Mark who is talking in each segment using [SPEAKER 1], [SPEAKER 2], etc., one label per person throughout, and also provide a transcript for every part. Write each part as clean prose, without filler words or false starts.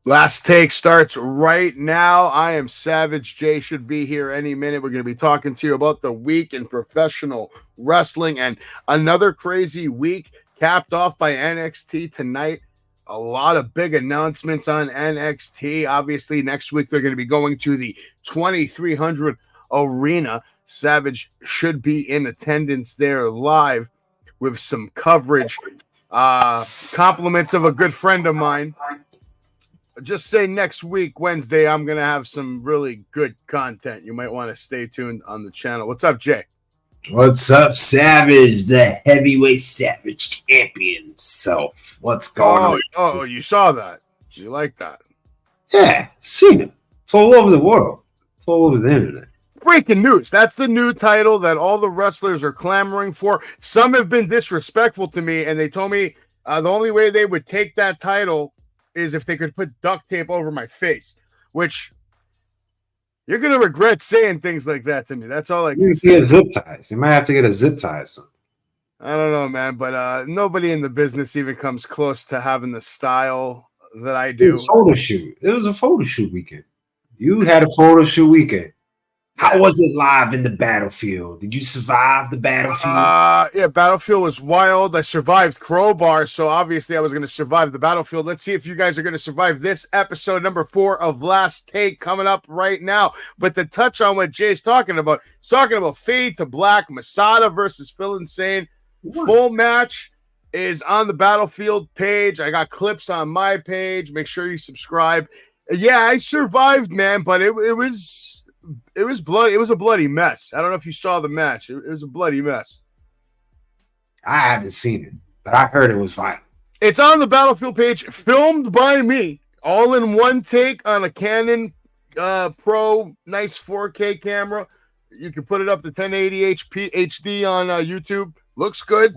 [SPEAKER 1] Last take starts right now. I am Savage. Jay should be here any minute. We're going to be talking to you about the week in professional wrestling and another crazy week capped off by NXT tonight. A lot of big announcements on NXT. Obviously, next week they're going to be going to the 2300 Arena. Savage should be in attendance there live with some coverage. Compliments of a good friend of mine. Just say next week, Wednesday, I'm going to have some really good content. You might want to stay tuned on the channel. What's up, Jay?
[SPEAKER 2] What's up, Savage? The heavyweight Savage champion self. What's going on?
[SPEAKER 1] Oh, you saw that. You like that?
[SPEAKER 2] Yeah, seen it. It's all over the world. It's all over the internet.
[SPEAKER 1] Breaking news. That's the new title that all the wrestlers are clamoring for. Some have been disrespectful to me, and they told me the only way they would take that title is if they could put duct tape over my face, which you're going to regret saying things like that to me. That's all I can say.
[SPEAKER 2] Get zip ties. You might have to get a zip tie or something.
[SPEAKER 1] I don't know, man, but nobody in the business even comes close to having the style that I do.
[SPEAKER 2] It was a photo shoot. It was a photo shoot weekend. You had a photo shoot weekend. How was it live in the battlefield? Did you survive the battlefield?
[SPEAKER 1] Yeah, Battlefield was wild. I survived Crowbar, so obviously I was going to survive the Battlefield. Let's see if you guys are going to survive this episode number 4 of Last Take coming up right now. But to touch on what Jay's talking about, he's talking about Fade to Black, Masada versus Phil Insane. Full match is on the Battlefield page. I got clips on my page. Make sure you subscribe. Yeah, I survived, man, but it was bloody. It was a bloody mess. I don't know if you saw the match. It was a bloody mess.
[SPEAKER 2] I haven't seen it, but I heard it was violent.
[SPEAKER 1] It's on the Battlefield page, filmed by me, all in one take on a Canon Pro, nice 4K camera. You can put it up to 1080 HD on YouTube. Looks good.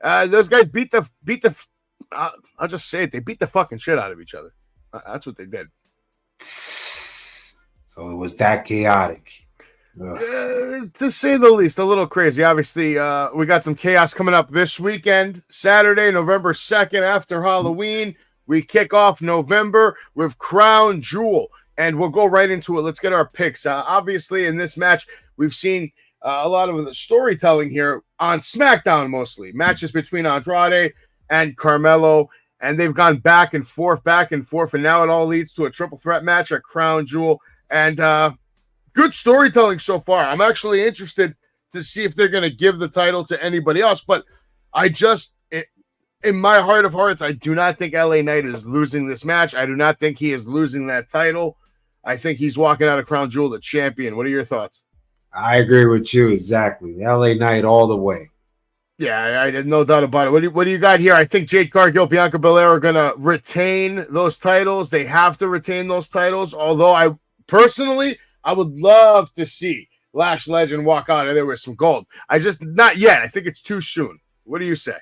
[SPEAKER 1] Those guys beat the. I'll just say it. They beat the fucking shit out of each other. That's what they did.
[SPEAKER 2] So it was that chaotic.
[SPEAKER 1] To say the least, a little crazy. Obviously, we got some chaos coming up this weekend. Saturday, November 2nd, after Halloween. We kick off November with Crown Jewel, and we'll go right into it. Let's get our picks. Obviously, in this match, we've seen a lot of the storytelling here on SmackDown mostly. Matches between Andrade and Carmelo, and they've gone back and forth, and now it all leads to a triple threat match at Crown Jewel. And good storytelling so far. I'm actually interested to see if they're going to give the title to anybody else. But in my heart of hearts, I do not think LA Knight is losing this match. I do not think he is losing that title. I think he's walking out of Crown Jewel the champion. What are your thoughts?
[SPEAKER 2] I agree with you exactly. LA Knight all the way.
[SPEAKER 1] Yeah, I had no doubt about it. What do you got here? I think Jade Cargill, Bianca Belair are going to retain those titles. They have to retain those titles, although personally, I would love to see Lash Legend walk out of there with some gold. Not yet. I think it's too soon. What do you say?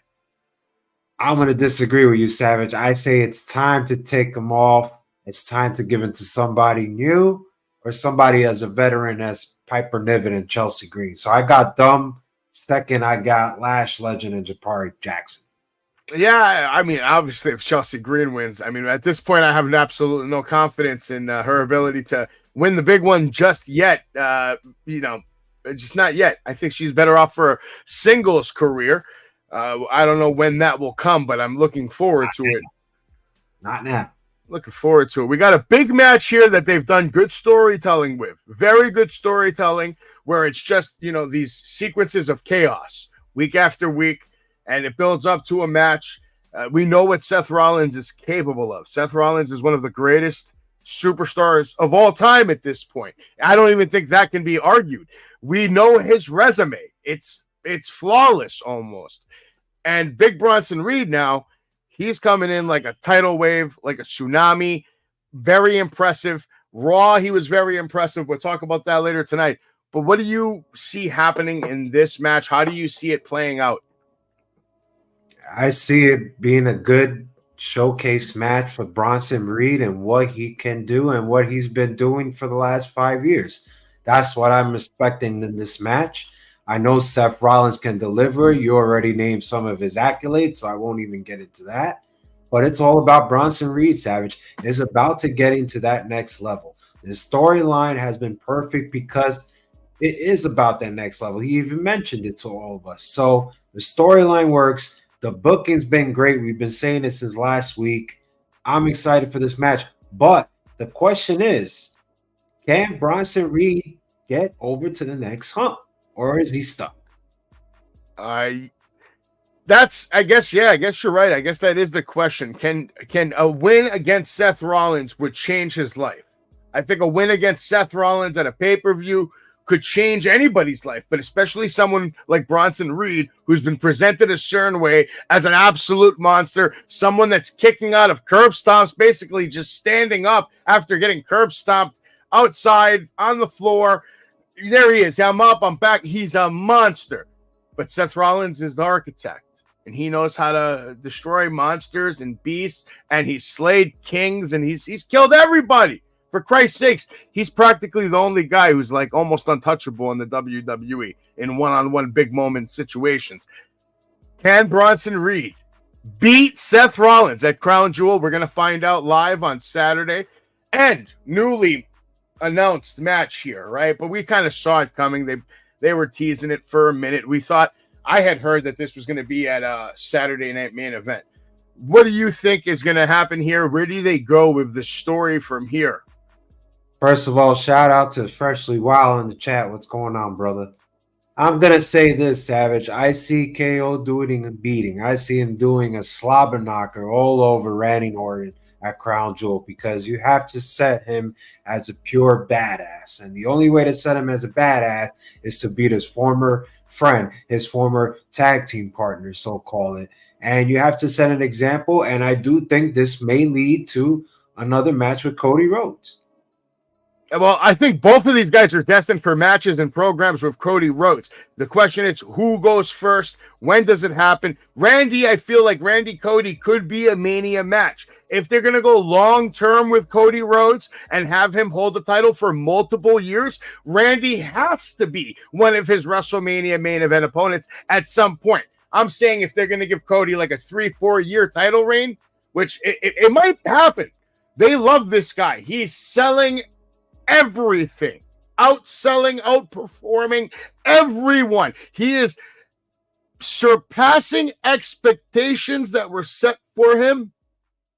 [SPEAKER 2] I'm going to disagree with you, Savage. I say it's time to take them off. It's time to give it to somebody new or somebody as a veteran as Piper Niven and Chelsea Green. So I got them. Second, I got Lash Legend and Japari Jackson.
[SPEAKER 1] Yeah, I mean, obviously, if Chelsea Green wins, I mean, at this point, I have absolutely no confidence in her ability to win the big one just yet. Just not yet. I think she's better off for a singles career. I don't know when that will come, but I'm looking forward to it.
[SPEAKER 2] Not now.
[SPEAKER 1] Looking forward to it. We got a big match here that they've done good storytelling with. Very good storytelling where it's just, these sequences of chaos week after week, and it builds up to a match. We know what Seth Rollins is capable of. Seth Rollins is one of the greatest superstars of all time at this point. I don't even think that can be argued. We know his resume. It's flawless almost. And Big Bronson Reed now, he's coming in like a tidal wave, like a tsunami. Very impressive. Raw, he was very impressive. We'll talk about that later tonight. But what do you see happening in this match? How do you see it playing out?
[SPEAKER 2] I see it being a good showcase match for Bronson Reed and what he can do and what he's been doing for the last 5 years. That's what I'm expecting in this match. I know Seth Rollins can deliver. You already named some of his accolades, so I won't even get into that. but it's all about Bronson Reed, Savage. It's about to getting to that next level. The storyline has been perfect because it is about that next level. He even mentioned it to all of us. So the storyline works. The booking's been great. We've been saying this since last week. I'm excited for this match. But the question is, can Bronson Reed get over to the next hump? Or is he stuck?
[SPEAKER 1] I guess you're right. I guess that is the question. Can a win against Seth Rollins would change his life? I think a win against Seth Rollins at a pay-per-view could change anybody's life, but especially someone like Bronson Reed, who's been presented a certain way as an absolute monster, someone that's kicking out of curb stomps, basically just standing up after getting curb stomped outside on the floor. There he is. I'm up, I'm back. He's a monster. But Seth Rollins is the architect, and he knows how to destroy monsters and beasts, and he's slayed kings, and he's killed everybody. For Christ's sakes, he's practically the only guy who's like almost untouchable in the WWE in one-on-one big moment situations. Can Bronson Reed beat Seth Rollins at Crown Jewel? We're going to find out live on Saturday. And newly announced match here, right? But we kind of saw it coming. They were teasing it for a minute. I had heard that this was going to be at a Saturday Night Main Event. What do you think is going to happen here? Where do they go with the story from here?
[SPEAKER 2] First of all, shout out to Freshly Wild in the chat. What's going on, brother? I'm going to say this, Savage. I see KO doing a beating. I see him doing a slobber knocker all over Randy Orton at Crown Jewel because you have to set him as a pure badass. And the only way to set him as a badass is to beat his former friend, his former tag team partner, so call it. And you have to set an example. And I do think this may lead to another match with Cody Rhodes.
[SPEAKER 1] Well, I think both of these guys are destined for matches and programs with Cody Rhodes. The question is, who goes first? When does it happen? I feel like Randy Cody could be a Mania match. If they're going to go long-term with Cody Rhodes and have him hold the title for multiple years, Randy has to be one of his WrestleMania main event opponents at some point. I'm saying if they're going to give Cody like a 3-4 year title reign, which it might happen. They love this guy. He's selling everything, outselling, outperforming everyone. He is surpassing expectations that were set for him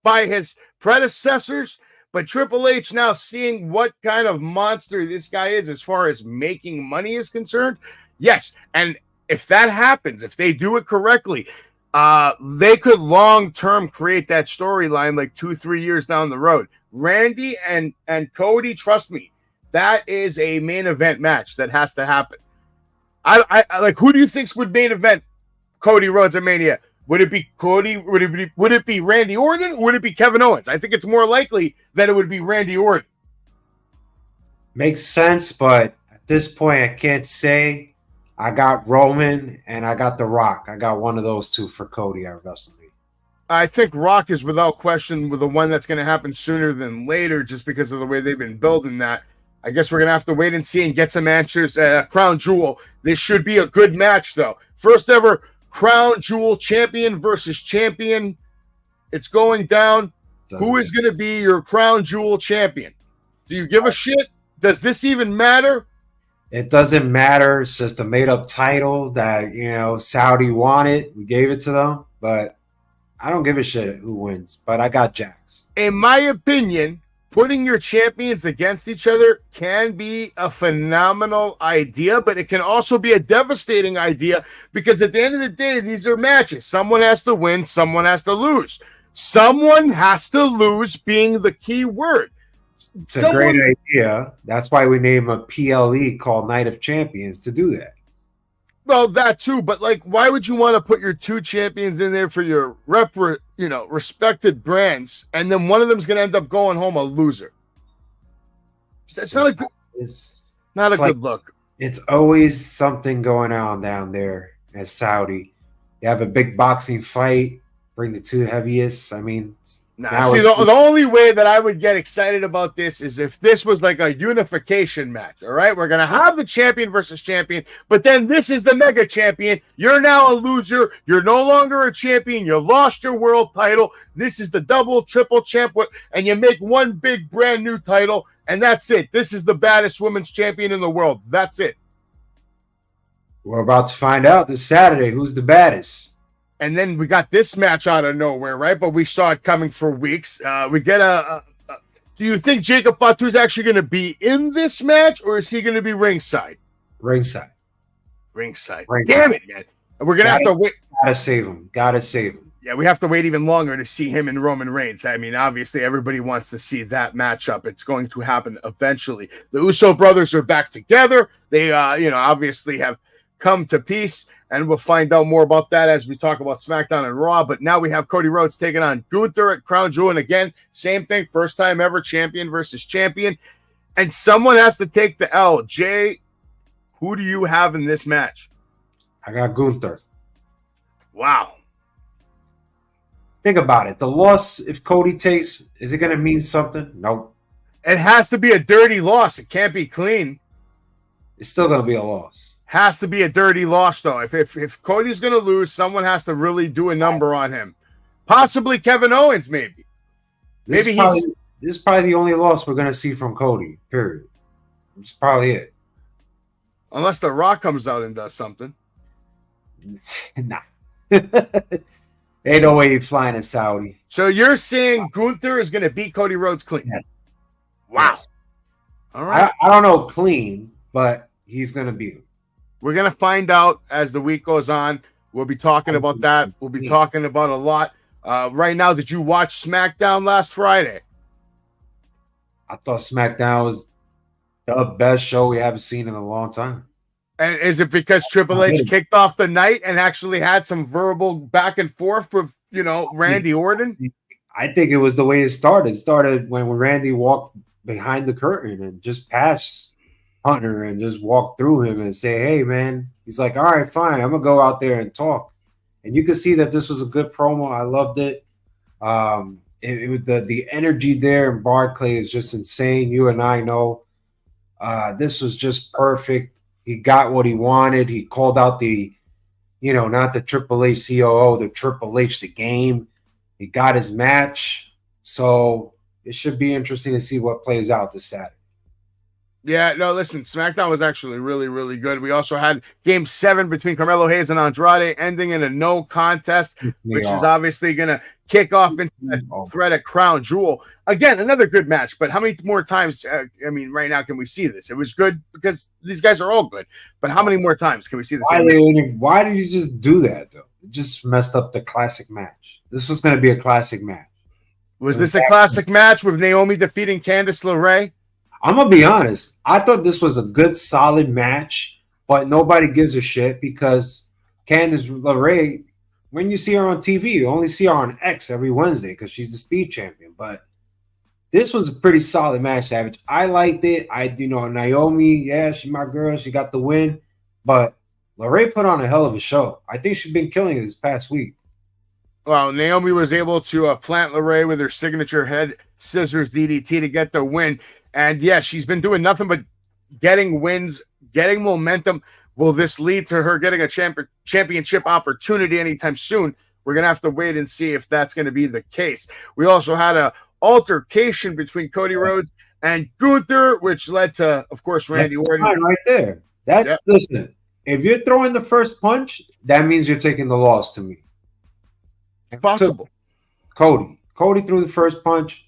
[SPEAKER 1] by his predecessors. But Triple H now seeing what kind of monster this guy is as far as making money is concerned. Yes. And if that happens, if they do it correctly, they could long-term create that storyline like 2-3 years down the road. Randy and Cody, trust me, that is a main event match that has to happen. I like, who do you think would main event Cody Rhodes at Mania? Would it be Cody? Would it be Randy Orton? Or would it be Kevin Owens? I think it's more likely that it would be Randy Orton.
[SPEAKER 2] Makes sense, but at this point, I can't say. I got Roman and I got The Rock. I got one of those two for Cody at WrestleMania.
[SPEAKER 1] I think Rock is without question with the one that's going to happen sooner than later just because of the way they've been building that. I guess we're going to have to wait and see and get some answers at Crown Jewel. This should be a good match, though. First ever Crown Jewel champion versus champion. It's going down. Who is going to be your Crown Jewel champion? Do you give a shit? Does this even matter?
[SPEAKER 2] It doesn't matter. It's just a made-up title that, Saudi wanted. We gave it to them, but I don't give a shit who wins, but I got Jax.
[SPEAKER 1] In my opinion, putting your champions against each other can be a phenomenal idea, but it can also be a devastating idea because at the end of the day, these are matches. Someone has to win, someone has to lose. Someone has to lose being the key word.
[SPEAKER 2] It's a great idea. That's why we name a PLE called Night of Champions to do that.
[SPEAKER 1] Well, that too, but like, why would you want to put your two champions in there for your respected brands, and then one of them's going to end up going home a loser? That's not a good look.
[SPEAKER 2] It's always something going on down there at Saudi. You have a big boxing fight, bring the two heaviest. I mean,
[SPEAKER 1] Nah, see, the only way that I would get excited about this is if this was like a unification match, all right? We're going to have the champion versus champion, but then this is the mega champion. You're now a loser. You're no longer a champion. You lost your world title. This is the double, triple champ, and you make one big brand new title, and that's it. This is the baddest women's champion in the world. That's it.
[SPEAKER 2] We're about to find out this Saturday who's the baddest.
[SPEAKER 1] And then we got this match out of nowhere, right? But we saw it coming for weeks. We get do you think Jacob Fatu is actually going to be in this match, or is he going to be ringside?
[SPEAKER 2] Ringside.
[SPEAKER 1] Damn it, man. We're going to have to wait.
[SPEAKER 2] Gotta save him.
[SPEAKER 1] Yeah, we have to wait even longer to see him and Roman Reigns. I mean, obviously, everybody wants to see that matchup. It's going to happen eventually. The Uso brothers are back together. They, obviously have come to peace. And we'll find out more about that as we talk about SmackDown and Raw. But now we have Cody Rhodes taking on Gunther at Crown Jewel. And again, same thing, first time ever, champion versus champion. And someone has to take the L. Jay, who do you have in this match?
[SPEAKER 2] I got Gunther.
[SPEAKER 1] Wow.
[SPEAKER 2] Think about it. The loss, if Cody takes, is it going to mean something? Nope.
[SPEAKER 1] It has to be a dirty loss. It can't be clean.
[SPEAKER 2] It's still going to be a loss.
[SPEAKER 1] Has to be a dirty loss, though. If Cody's going to lose, someone has to really do a number on him. Possibly Kevin Owens, maybe.
[SPEAKER 2] This is probably the only loss we're going to see from Cody, period. It's probably it.
[SPEAKER 1] Unless The Rock comes out and does something.
[SPEAKER 2] Nah. Ain't no way he's flying in Saudi.
[SPEAKER 1] So you're saying Gunther is going to beat Cody Rhodes clean?
[SPEAKER 2] Yeah.
[SPEAKER 1] Wow.
[SPEAKER 2] Yes.
[SPEAKER 1] All right.
[SPEAKER 2] I don't know clean, but he's going to beat him.
[SPEAKER 1] We're going to find out as the week goes on. We'll be talking about that. We'll be talking about a lot. Right now, did you watch SmackDown last Friday?
[SPEAKER 2] I thought SmackDown was the best show we haven't seen in a long time.
[SPEAKER 1] And is it because Triple H kicked off the night and actually had some verbal back and forth with, Randy Orton?
[SPEAKER 2] I think it was the way it started. It started when Randy walked behind the curtain and just passed Hunter and just walk through him and say, hey, man. He's like, all right, fine. I'm going to go out there and talk. And you can see that this was a good promo. I loved it. The energy there in Barclay is just insane. You and I know this was just perfect. He got what he wanted. He called out the, not the Triple H COO, the Triple H, the game. He got his match. So it should be interesting to see what plays out this Saturday.
[SPEAKER 1] Yeah, no, listen, SmackDown was actually really, really good. We also had Game 7 between Carmelo Hayes and Andrade ending in a no contest, which is obviously going to kick off into the threat at Crown Jewel. Again, another good match, but how many more times, right now can we see this? It was good because these guys are all good, but how many more times can we see this?
[SPEAKER 2] Why did you just do that, though? It just messed up the classic match. This was going to be a classic match.
[SPEAKER 1] Was this a classic match with Naomi defeating Candice LeRae?
[SPEAKER 2] I'm going to be honest. I thought this was a good, solid match, but nobody gives a shit because Candice LeRae, when you see her on TV, you only see her on X every Wednesday because she's the speed champion. But this was a pretty solid match, Savage. I liked it. Naomi, yeah, she's my girl. She got the win. But LeRae put on a hell of a show. I think she's been killing it this past week.
[SPEAKER 1] Well, Naomi was able to plant LeRae with her signature head scissors DDT to get the win. And yeah, she's been doing nothing but getting wins, getting momentum. Will this lead to her getting a championship opportunity anytime soon? We're going to have to wait and see if that's going to be the case. We also had an altercation between Cody Rhodes and Gunther, which led to, of course, Randy Orton.
[SPEAKER 2] Right there. Listen, if you're throwing the first punch, that means you're taking the loss to me.
[SPEAKER 1] Possible.
[SPEAKER 2] Cody threw the first punch.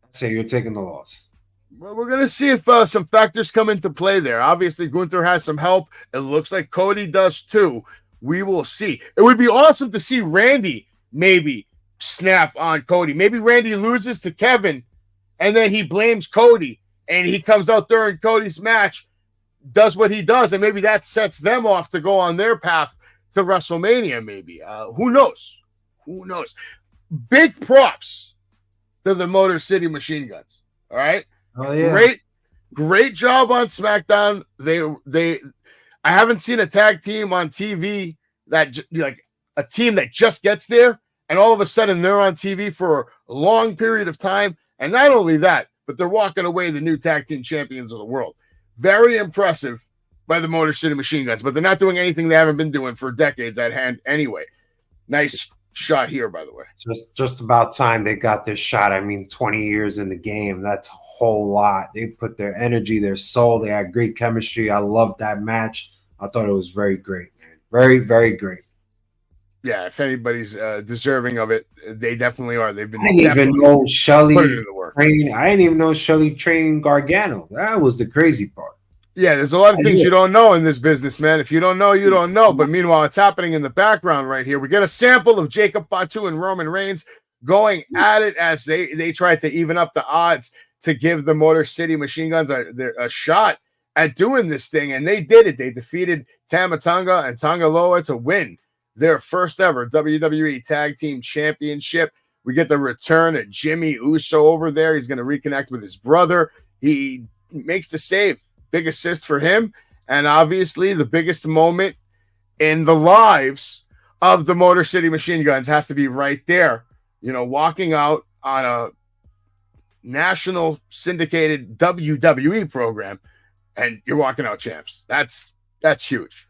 [SPEAKER 2] I'd say you're taking the loss.
[SPEAKER 1] Well, we're going to see if some factors come into play there. Obviously, Gunther has some help. It looks like Cody does too. We will see. It would be awesome to see Randy maybe snap on Cody. Maybe Randy loses to Kevin, and then he blames Cody, and he comes out during Cody's match, does what he does, and maybe that sets them off to go on their path to WrestleMania maybe. Who knows? Big props to the Motor City Machine Guns. All right?
[SPEAKER 2] Oh, yeah.
[SPEAKER 1] Great job on SmackDown. I haven't seen a tag team on TV that like a team that just gets there and all of a sudden they're on TV for a long period of time. And not only that, but they're walking away the new tag team champions of the world. Very impressive by the Motor City Machine Guns, but they're not doing anything they haven't been doing for decades at hand anyway. Nice shot here, by the way.
[SPEAKER 2] Just about time they got this shot. I mean, 20 years in the game, that's a whole lot. They put their energy, their soul. They had great chemistry. I loved that match. I thought it was very great, man. Very, very great.
[SPEAKER 1] Yeah, if anybody's deserving of it, they definitely are. They've been.
[SPEAKER 2] I didn't even know Shelly. I didn't even know Shelly trained Gargano. That was the crazy part.
[SPEAKER 1] Yeah, there's a lot of things you don't know in this business, man. If you don't know, you don't know. But meanwhile, it's happening in the background right here. We get a sample of Jacob Fatu and Roman Reigns going at it as they tried to even up the odds to give the Motor City Machine Guns a shot at doing this thing, and they did it. They defeated Tama Tonga and Tonga Loa to win their first ever WWE Tag Team Championship. We get the return of Jimmy Uso over there. He's going to reconnect with his brother. He makes the save. Big assist for him. And obviously the biggest moment in the lives of the Motor City Machine Guns has to be right there. You know, walking out on a national syndicated WWE program, and you're walking out champs. That's huge.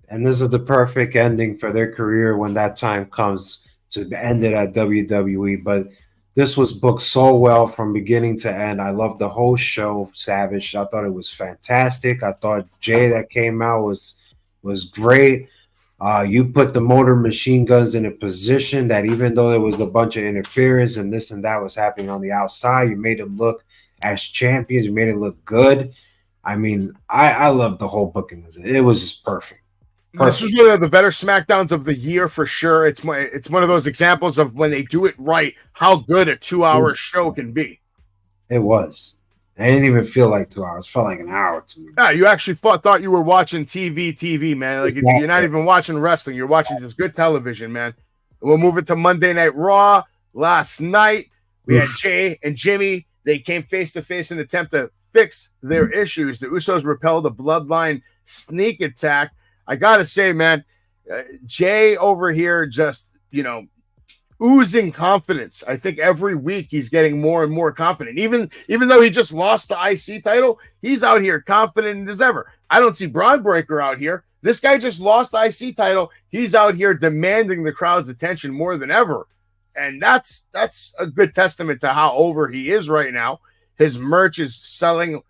[SPEAKER 2] And this is the perfect ending for their career when that time comes to end it at WWE. But this was booked so well from beginning to end. I loved the whole show, Savage. I thought it was fantastic. I thought Jay that came out was great. You put the Motor Machine Guns in a position that even though there was a bunch of interference and this and that was happening on the outside, you made them look as champions. You made it look good. I mean, I love the whole booking of it. It was just perfect.
[SPEAKER 1] This was one of the better SmackDowns of the year for sure. It's one of those examples of when they do it right, how good a 2-hour show can be.
[SPEAKER 2] It was. I didn't even feel like 2 hours. It felt like an hour to me.
[SPEAKER 1] Yeah, you actually thought you were watching TV, man. Like exactly. You're not even watching wrestling. You're watching just good television, man. We'll move it to Monday Night Raw. Last night, we had Jay and Jimmy. They came face-to-face in an attempt to fix their issues. The Usos repelled a Bloodline sneak attack. I got to say, man, Jay over here just, oozing confidence. I think every week he's getting more and more confident. Even though he just lost the IC title, he's out here confident as ever. I don't see Braun Breaker out here. This guy just lost the IC title. He's out here demanding the crowd's attention more than ever. And that's a good testament to how over he is right now. His merch is selling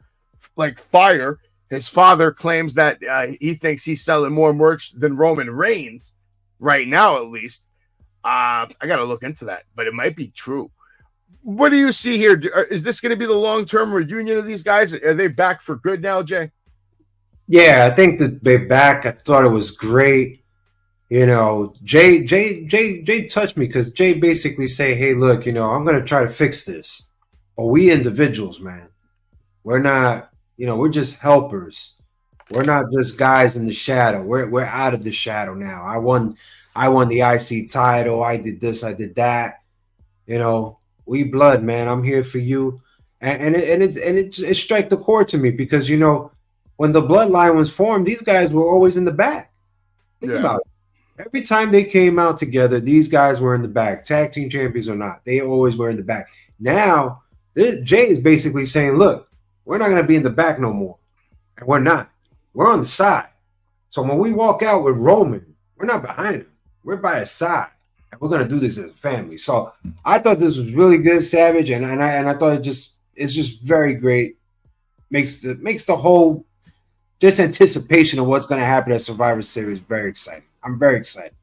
[SPEAKER 1] like fire. His father claims that he thinks he's selling more merch than Roman Reigns right now, at least. I got to look into that, but it might be true. What do you see here? Is this going to be the long-term reunion of these guys? Are they back for good now, Jay?
[SPEAKER 2] Yeah, I think that they're back. I thought it was great. Jay touched me because Jay basically say, hey, look, I'm going to try to fix this. But we individuals, man, we're not, we're just helpers. We're not just guys in the shadow. We're out of the shadow now. I won the IC title. I did this. I did that. We blood, man. I'm here for you. And it struck the chord to me because, when the bloodline was formed, these guys were always in the back. Think about it. Every time they came out together, these guys were in the back. Tag team champions or not, they always were in the back. Now, Jay is basically saying, look, we're not going to be in the back no more. And we're not. We're on the side. So when we walk out with Roman, we're not behind him. We're by his side. And we're going to do this as a family. So I thought this was really good, Savage. And I thought it's just very great. Makes the whole just anticipation of what's going to happen at Survivor Series very exciting. I'm very excited.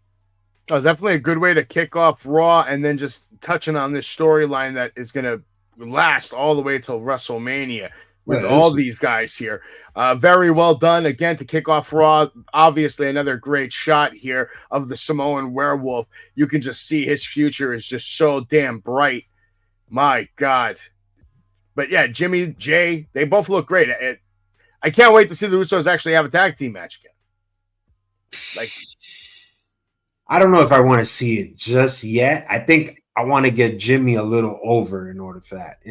[SPEAKER 1] Oh, definitely a good way to kick off Raw and then just touching on this storyline that is going to last all the way till WrestleMania with all these guys here. Very well done. Again, to kick off Raw, obviously another great shot here of the Samoan werewolf. You can just see his future is just so damn bright. My God. But yeah, Jimmy, Jay, they both look great. I can't wait to see the Usos actually have a tag team match again.
[SPEAKER 2] I don't know if I want to see it just yet. I think I want to get Jimmy a little over in order for that.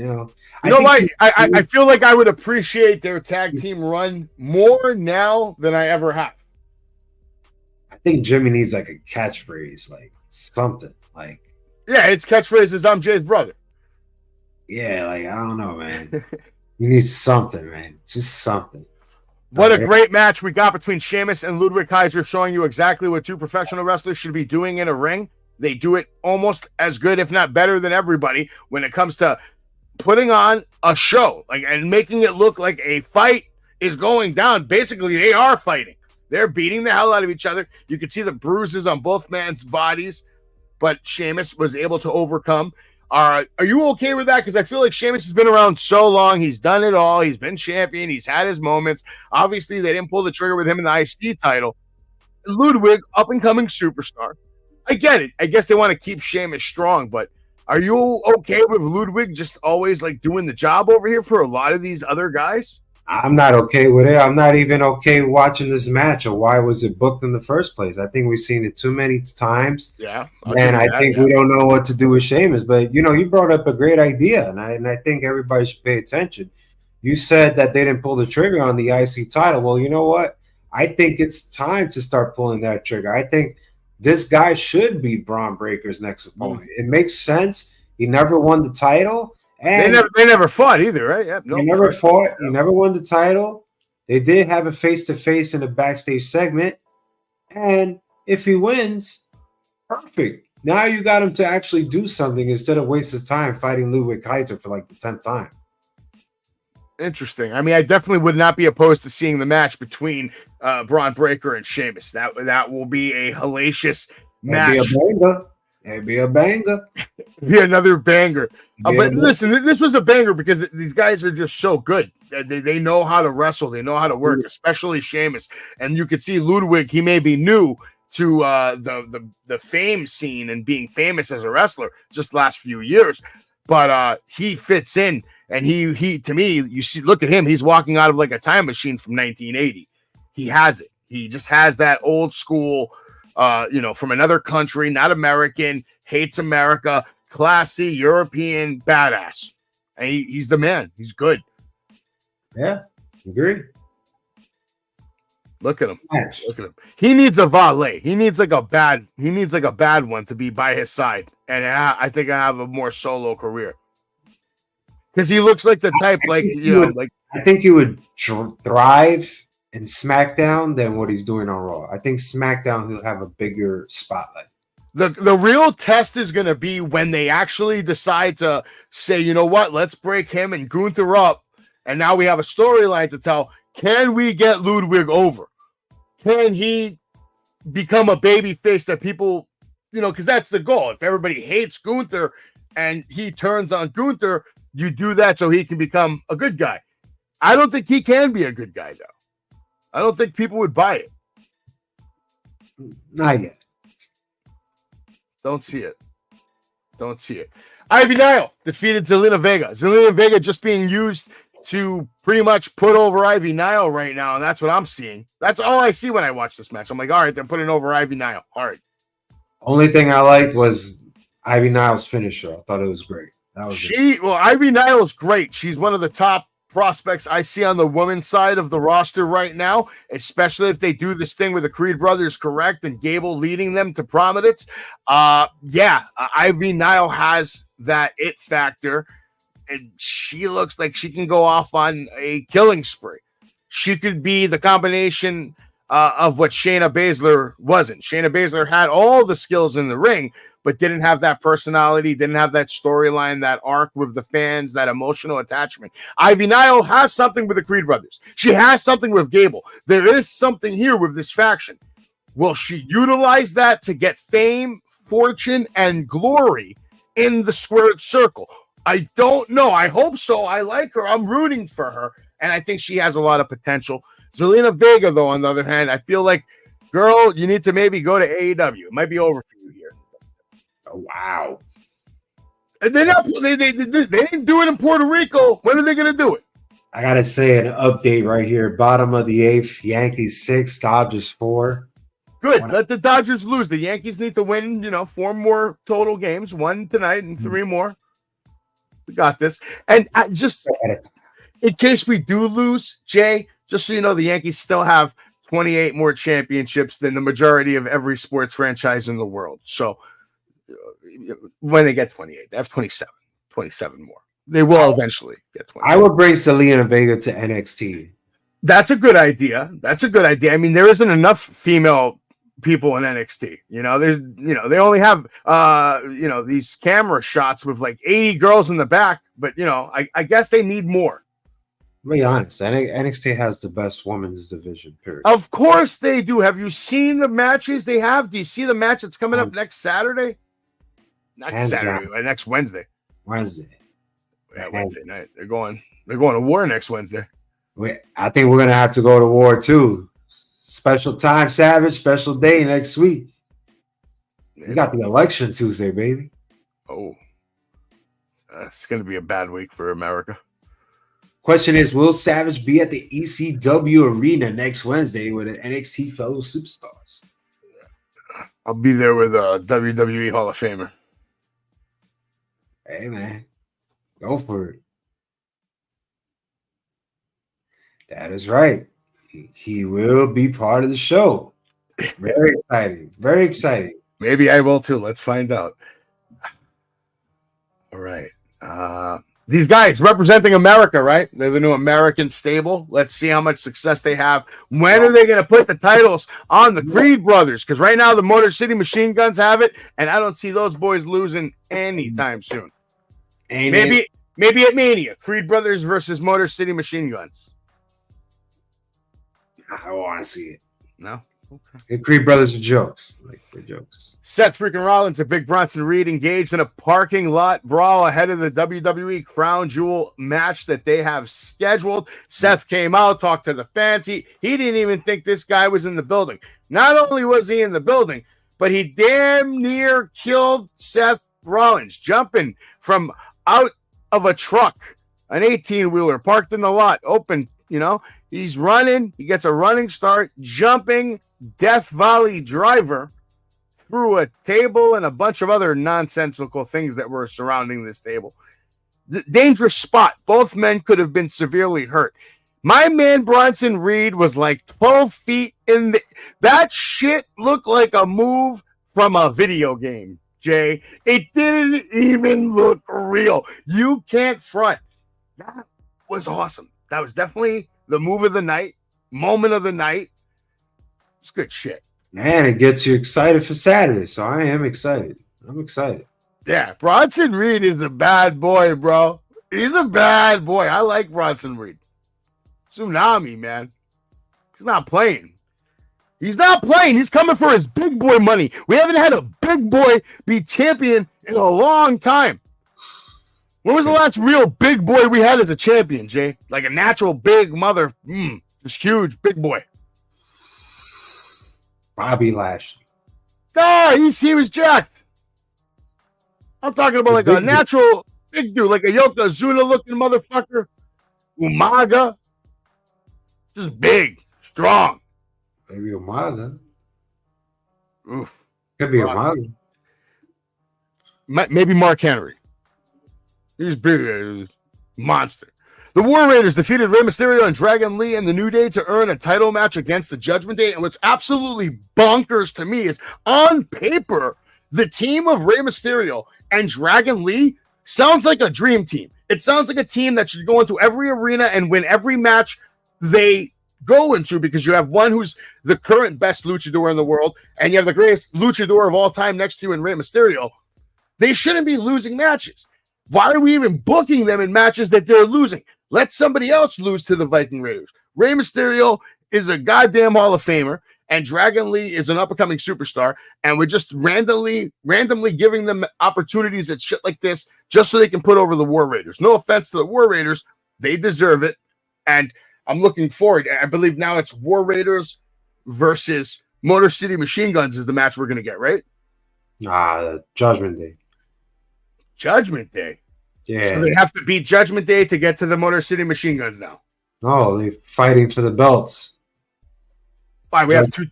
[SPEAKER 1] I feel like I would appreciate their tag team run more now than I ever have.
[SPEAKER 2] I think Jimmy needs like a catchphrase, like something. Like,
[SPEAKER 1] Yeah, his catchphrase is "I'm Jay's brother."
[SPEAKER 2] yeah, like I don't know, man. You need something, man. Just something.
[SPEAKER 1] What a great match we got between Sheamus and Ludwig Kaiser, showing you exactly what two professional wrestlers should be doing in a ring. They do it almost as good, if not better, than everybody when it comes to putting on a show, like, and making it look like a fight is going down. Basically, they are fighting. They're beating the hell out of each other. You can see the bruises on both men's bodies, but Sheamus was able to overcome. Are you okay with that? Because I feel like Sheamus has been around so long. He's done it all. He's been champion. He's had his moments. Obviously, they didn't pull the trigger with him in the IC title. Ludwig, up-and-coming superstar. I get it. I guess they want to keep Sheamus strong, but are you okay with Ludwig just always like doing the job over here for a lot of these other guys?
[SPEAKER 2] I'm not okay with it. I'm not even okay watching this match, or why was it booked in the first place? I think we've seen it too many times.
[SPEAKER 1] Yeah.
[SPEAKER 2] And I think we don't know what to do with Sheamus. But, you brought up a great idea, and I think everybody should pay attention. You said that they didn't pull the trigger on the IC title. Well, you know what? I think it's time to start pulling that trigger. I think this guy should be Braun Breaker's next opponent. It makes sense. He never won the title. And
[SPEAKER 1] they never fought either, right? Yep.
[SPEAKER 2] He never fought. He never won the title. They did have a face-to-face in the backstage segment. And if he wins, perfect. Now you got him to actually do something instead of waste his time fighting Ludwig Kaiser for like the 10th time.
[SPEAKER 1] Interesting. I mean, I definitely would not be opposed to seeing the match between Braun Breaker and Sheamus. That will be a hellacious match.
[SPEAKER 2] It'd be a banger.
[SPEAKER 1] Be another banger. But listen, this was a banger because these guys are just so good. They know how to wrestle. They know how to work, especially Sheamus. And you could see Ludwig, he may be new to the fame scene and being famous as a wrestler just last few years. But he fits in. And he to me, you see, look at him. He's walking out of like a time machine from 1980. He has it. He just has that old school, from another country, not American, hates America, classy, European, badass. And he's the man. He's good.
[SPEAKER 2] Yeah, agree.
[SPEAKER 1] Look at him. Nice. Look at him. He needs a valet. He needs like a bad one to be by his side. And I think I have a more solo career. Because he looks like the type,
[SPEAKER 2] I think he would thrive in SmackDown than what he's doing on Raw. I think SmackDown he'll have a bigger spotlight.
[SPEAKER 1] The real test is going to be when they actually decide to say, you know what, let's break him and Gunther up, and now we have a storyline to tell. Can we get Ludwig over? Can he become a baby face that people, because that's the goal. If everybody hates Gunther and he turns on Gunther, you do that so he can become a good guy. I don't think he can be a good guy, though. I don't think people would buy it.
[SPEAKER 2] Not yet.
[SPEAKER 1] Don't see it. Ivy Nile defeated Zelina Vega. Zelina Vega just being used to pretty much put over Ivy Nile right now, and that's what I'm seeing. That's all I see when I watch this match. I'm like, all right, they're putting over Ivy Nile. All right.
[SPEAKER 2] Only thing I liked was Ivy Nile's finisher. I thought it was great.
[SPEAKER 1] Ivy Nile's great. She's one of the top prospects I see on the women's side of the roster right now, especially if they do this thing with the Creed brothers correct and Gable leading them to prominence. Ivy Nile has that it factor, and she looks like she can go off on a killing spree. She could be the combination of what Shayna Baszler wasn't. Shayna Baszler had all the skills in the ring, but didn't have that personality, didn't have that storyline, that arc with the fans, that emotional attachment. Ivy Nile has something with the Creed brothers. She has something with Gable. There is something here with this faction. Will she utilize that to get fame, fortune, and glory in the squared circle? I don't know. I hope so. I like her. I'm rooting for her, and I think she has a lot of potential. Zelina Vega, though, on the other hand, I feel like, girl, you need to maybe go to AEW. It might be over for you here.
[SPEAKER 2] Oh, wow.
[SPEAKER 1] They're not. They didn't do it in Puerto Rico. When are they going to do it?
[SPEAKER 2] I gotta say an update right here. Bottom of the 8th, Yankees 6, Dodgers 4.
[SPEAKER 1] Good. Let the Dodgers lose. The Yankees need to win. 4 more total games. 1 tonight and 3 more. We got this. And just in case we do lose, Jay, just so you know, the Yankees still have 28 more championships than the majority of every sports franchise in the world. So when they get 28. They have 27 more. They will eventually get 20.
[SPEAKER 2] I would bring Selena Vega to NXT.
[SPEAKER 1] That's a good idea. I mean, there isn't enough female people in NXT. They only have these camera shots with like 80 girls in the back, but I guess they need more.
[SPEAKER 2] Be honest, NXT has the best women's division, period.
[SPEAKER 1] Of course they do. Have you seen the matches they have? Do you see the match that's coming up next Saturday? Next Wednesday. Yeah, Wednesday night. They're going to war next Wednesday.
[SPEAKER 2] I think we're gonna have to go to war too. Special time, Savage. Special day next week. We got the election Tuesday, baby.
[SPEAKER 1] Oh, it's gonna be a bad week for America.
[SPEAKER 2] Question is, will Savage be at the ECW arena next Wednesday with an NXT fellow superstars?
[SPEAKER 1] I'll be there with a WWE Hall of Famer.
[SPEAKER 2] Hey, man. Go for it. That is right. He will be part of the show. Very exciting. Very exciting.
[SPEAKER 1] Maybe I will too. Let's find out. All right. These guys representing America, right? They're the new American stable. Let's see how much success they have. When are they going to put the titles on the Creed brothers? Because right now the Motor City Machine Guns have it, and I don't see those boys losing anytime soon. Maybe at Mania, Creed brothers versus Motor City Machine Guns.
[SPEAKER 2] I don't want to see it.
[SPEAKER 1] No? Okay.
[SPEAKER 2] The Creed brothers are jokes. Like, they're jokes.
[SPEAKER 1] Seth freaking Rollins and Big Bronson Reed engaged in a parking lot brawl ahead of the WWE Crown Jewel match that they have scheduled. Seth came out, talked to the fans. He didn't even think this guy was in the building. Not only was he in the building, but he damn near killed Seth Rollins, jumping from out of a truck, an 18-wheeler parked in the lot, open, He's running. He gets a running start, jumping Death Valley driver through a table and a bunch of other nonsensical things that were surrounding this table. The dangerous spot. Both men could have been severely hurt. My man Bronson Reed was like 12 feet in the... That shit looked like a move from a video game, Jay. It didn't even look real. You can't front. That was awesome. That was definitely the move of the night, moment of the night. It's good shit.
[SPEAKER 2] Man, it gets you excited for Saturday, so I am excited. I'm excited.
[SPEAKER 1] Yeah, Bronson Reed is a bad boy, bro. He's a bad boy. I like Bronson Reed. Tsunami, man. He's not playing. He's not playing. He's coming for his big boy money. We haven't had a big boy be champion in a long time. When was the last real big boy we had as a champion, Jay? Like a natural big mother, just huge big boy.
[SPEAKER 2] Bobby Lashley.
[SPEAKER 1] He was jacked. I'm talking about like a natural big dude, like a Yokozuna looking motherfucker. Umaga. Just big, strong.
[SPEAKER 2] Maybe Umaga.
[SPEAKER 1] Oof.
[SPEAKER 2] Could be Umaga.
[SPEAKER 1] Maybe Mark Henry. He's big, monster. The War Raiders defeated Rey Mysterio and Dragon Lee and the New Day to earn a title match against the Judgment Day. And what's absolutely bonkers to me is, on paper, the team of Rey Mysterio and Dragon Lee sounds like a dream team. It sounds like a team that should go into every arena and win every match they go into, because you have one who's the current best luchador in the world, and you have the greatest luchador of all time next to you in Rey Mysterio. They shouldn't be losing matches. Why are we even booking them in matches that they're losing? Let somebody else lose to the Viking Raiders. Rey Mysterio is a goddamn Hall of Famer, and Dragon Lee is an up-and-coming superstar, and we're just randomly giving them opportunities at shit like this just so they can put over the War Raiders. No offense to the War Raiders. They deserve it, and I'm looking forward. I believe now it's War Raiders versus Motor City Machine Guns is the match we're going to get, right?
[SPEAKER 2] Judgment Day.
[SPEAKER 1] Judgment Day?
[SPEAKER 2] Yeah.
[SPEAKER 1] So they have to beat Judgment Day to get to the Motor City Machine Guns now.
[SPEAKER 2] No, they're fighting for the belts.
[SPEAKER 1] Why? We have two.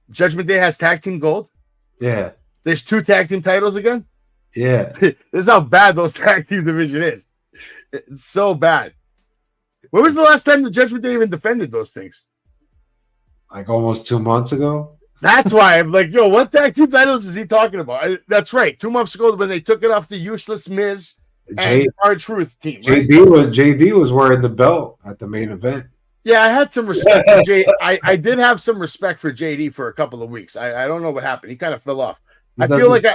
[SPEAKER 1] Judgment Day has tag team gold?
[SPEAKER 2] Yeah.
[SPEAKER 1] There's two tag team titles again?
[SPEAKER 2] Yeah.
[SPEAKER 1] This is how bad those tag team division is. It's so bad. When was the last time the Judgment Day even defended those things?
[SPEAKER 2] Like almost 2 months ago.
[SPEAKER 1] That's why I'm like, yo, what tag team titles is he talking about? That's right. 2 months ago when they took it off the useless Miz and R-Truth team, right?
[SPEAKER 2] JD was wearing the belt at the main event.
[SPEAKER 1] Yeah, I had some respect for J. I did have some respect for JD for a couple of weeks. I don't know what happened. He kind of fell off. I feel like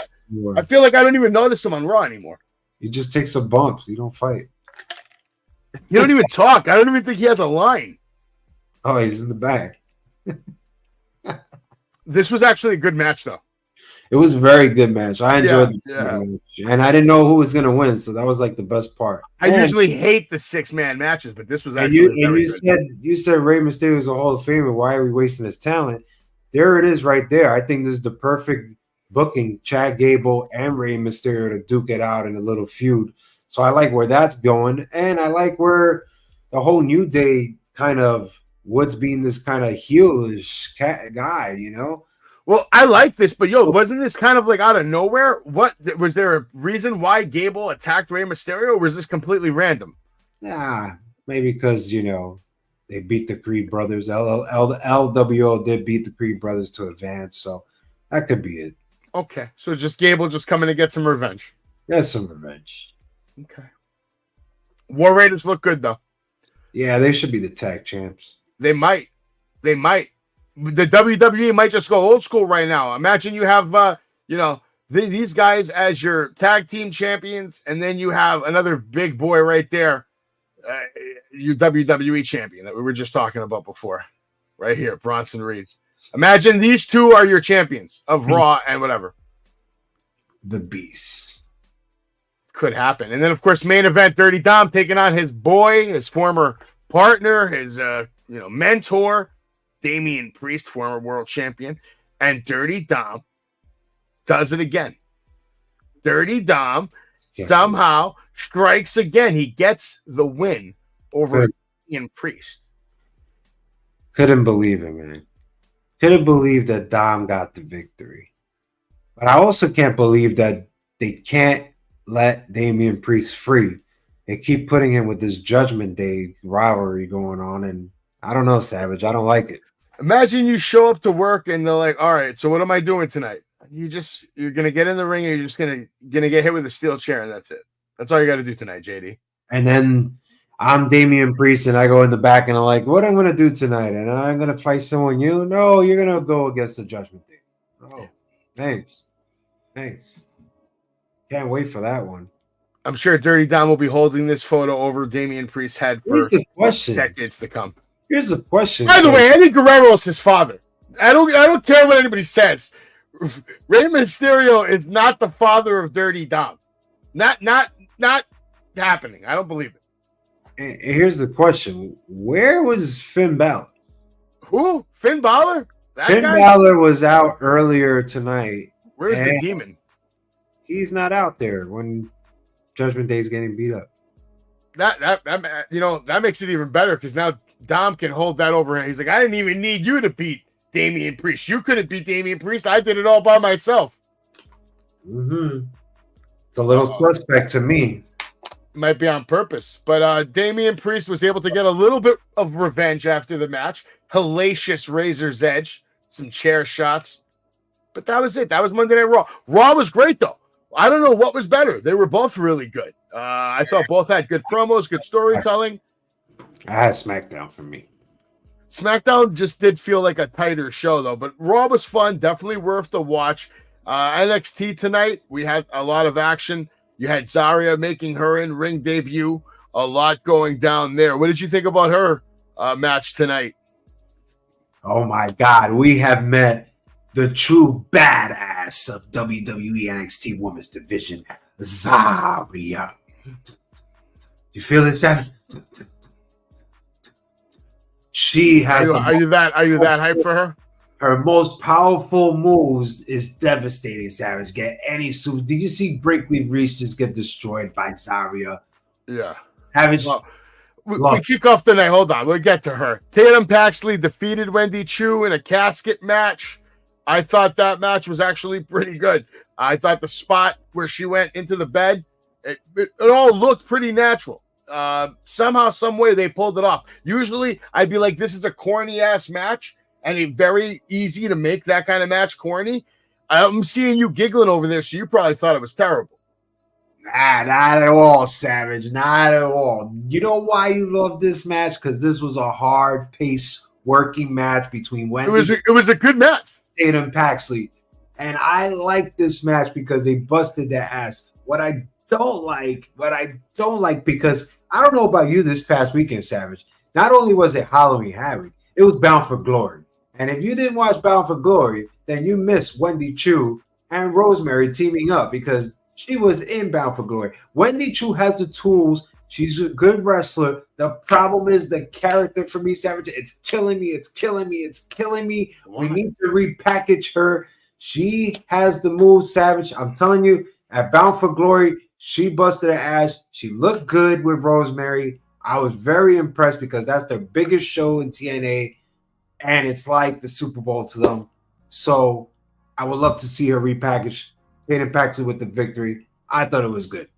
[SPEAKER 1] I don't even notice him on Raw anymore.
[SPEAKER 2] He just takes some bumps. He don't fight.
[SPEAKER 1] He don't even talk. I don't even think he has a line.
[SPEAKER 2] Oh, he's in the back.
[SPEAKER 1] This was actually a good match, though.
[SPEAKER 2] It was a very good match. I enjoyed the match. And I didn't know who was going to win, so that was like the best part.
[SPEAKER 1] I usually hate the 6-man matches, but this was actually
[SPEAKER 2] you said Rey Mysterio is a Hall of Famer. Why are we wasting his talent? There it is right there. I think this is the perfect booking, Chad Gable and Rey Mysterio to duke it out in a little feud. So I like where that's going, and I like where the whole New Day kind of Woods being this kind of heelish guy, you know.
[SPEAKER 1] Well, I like this, but wasn't this kind of like out of nowhere? What was there a reason why Gable attacked Rey Mysterio, or was this completely random?
[SPEAKER 2] Nah, maybe because they beat the Creed brothers. LWO did beat the Creed brothers to advance, so that could be it.
[SPEAKER 1] Okay, so just Gable just coming to get some revenge.
[SPEAKER 2] Yeah, some revenge.
[SPEAKER 1] Okay. War Raiders look good though.
[SPEAKER 2] Yeah, they should be the tag champs.
[SPEAKER 1] They might. The WWE might just go old school right now. Imagine you have, these guys as your tag team champions, and then you have another big boy right there, your WWE champion that we were just talking about before, right here, Bronson Reed. Imagine these two are your champions of Raw and whatever.
[SPEAKER 2] The Beast.
[SPEAKER 1] Could happen. And then, of course, main event, Dirty Dom taking on his boy, his former partner, his mentor, Damian Priest, former world champion, and Dirty Dom does it again. Dirty Dom somehow strikes again. He gets the win over Damian Priest.
[SPEAKER 2] Couldn't believe it, man. Couldn't believe that Dom got the victory. But I also can't believe that they can't let Damian Priest free. They keep putting him with this Judgment Day rivalry going on, and I don't know, Savage. I don't like it.
[SPEAKER 1] Imagine you show up to work and they're like, all right, so what am I doing tonight? You're gonna get in the ring and you're just gonna get hit with a steel chair, and that's it. That's all you gotta do tonight, JD.
[SPEAKER 2] And then I'm Damian Priest and I go in the back and I'm like, what I'm gonna do tonight? And I'm gonna fight someone new? No, you're gonna go against the Judgment Day. Oh, thanks. Can't wait for that one.
[SPEAKER 1] I'm sure Dirty Dom will be holding this photo over Damian Priest's head for decades to come.
[SPEAKER 2] Here's the question.
[SPEAKER 1] By the way, Eddie Guerrero is his father. I don't care what anybody says. Rey Mysterio is not the father of Dirty Dom. Not happening. I don't believe it.
[SPEAKER 2] And here's the question. Where was Finn Balor?
[SPEAKER 1] Who? Finn Balor?
[SPEAKER 2] Finn Balor was out earlier tonight.
[SPEAKER 1] Where's the demon?
[SPEAKER 2] He's not out there when Judgment Day is getting beat up.
[SPEAKER 1] That makes it even better because now Dom can hold that over him. He's like, I didn't even need you to beat Damian Priest. You couldn't beat Damian Priest. I did it all by myself.
[SPEAKER 2] Mm-hmm. It's a little suspect to me.
[SPEAKER 1] Might be on purpose. But Damian Priest was able to get a little bit of revenge after the match. Hellacious Razor's Edge. Some chair shots. But that was it. That was Monday Night Raw. Raw was great, though. I don't know what was better. They were both really good. I thought both had good promos, good storytelling.
[SPEAKER 2] I had SmackDown for me.
[SPEAKER 1] SmackDown just did feel like a tighter show, though. But Raw was fun. Definitely worth the watch. NXT tonight, we had a lot of action. You had Zarya making her in-ring debut. A lot going down there. What did you think about her match tonight?
[SPEAKER 2] Oh, my God. We have met the true badass of WWE NXT Women's Division, Zarya. You feel it, Savage? She has.
[SPEAKER 1] Are you that hyped for her?
[SPEAKER 2] Her most powerful moves is devastating, Savage. Get any suit. Did you see Brinkley Reese just get destroyed by Zarya?
[SPEAKER 1] Yeah.
[SPEAKER 2] Savage.
[SPEAKER 1] Well, we kick off the night. Hold on. We'll get to her. Tatum Paxley defeated Wendy Chu in a casket match. I thought that match was actually pretty good. I thought the spot where she went into the bed, it all looked pretty natural. Somehow, some way, they pulled it off. Usually, I'd be like, this is a corny-ass match. and it's very easy to make that kind of match corny. I'm seeing you giggling over there, so you probably thought it was terrible.
[SPEAKER 2] Nah, not at all, Savage. Not at all. You know why you love this match? Because this was a hard-paced working match between Wendy.
[SPEAKER 1] It was a good match.
[SPEAKER 2] Tatum Paxley. And I like this match because they busted their ass. What I don't like, because I don't know about you this past weekend, Savage. Not only was it Halloween Havoc, it was Bound for Glory. And if you didn't watch Bound for Glory, then you missed Wendy Chu and Rosemary teaming up because she was in Bound for Glory. Wendy Chu has the tools. She's a good wrestler. The problem is the character for me, Savage. It's killing me. It's killing me. It's killing me. We need to repackage her. She has the move, Savage. I'm telling you, at Bound for Glory, she busted her ass. She looked good with Rosemary. I was very impressed because that's their biggest show in TNA, and it's like the Super Bowl to them. So I would love to see her repackage. Tatum Paxley with the victory. I thought it was good.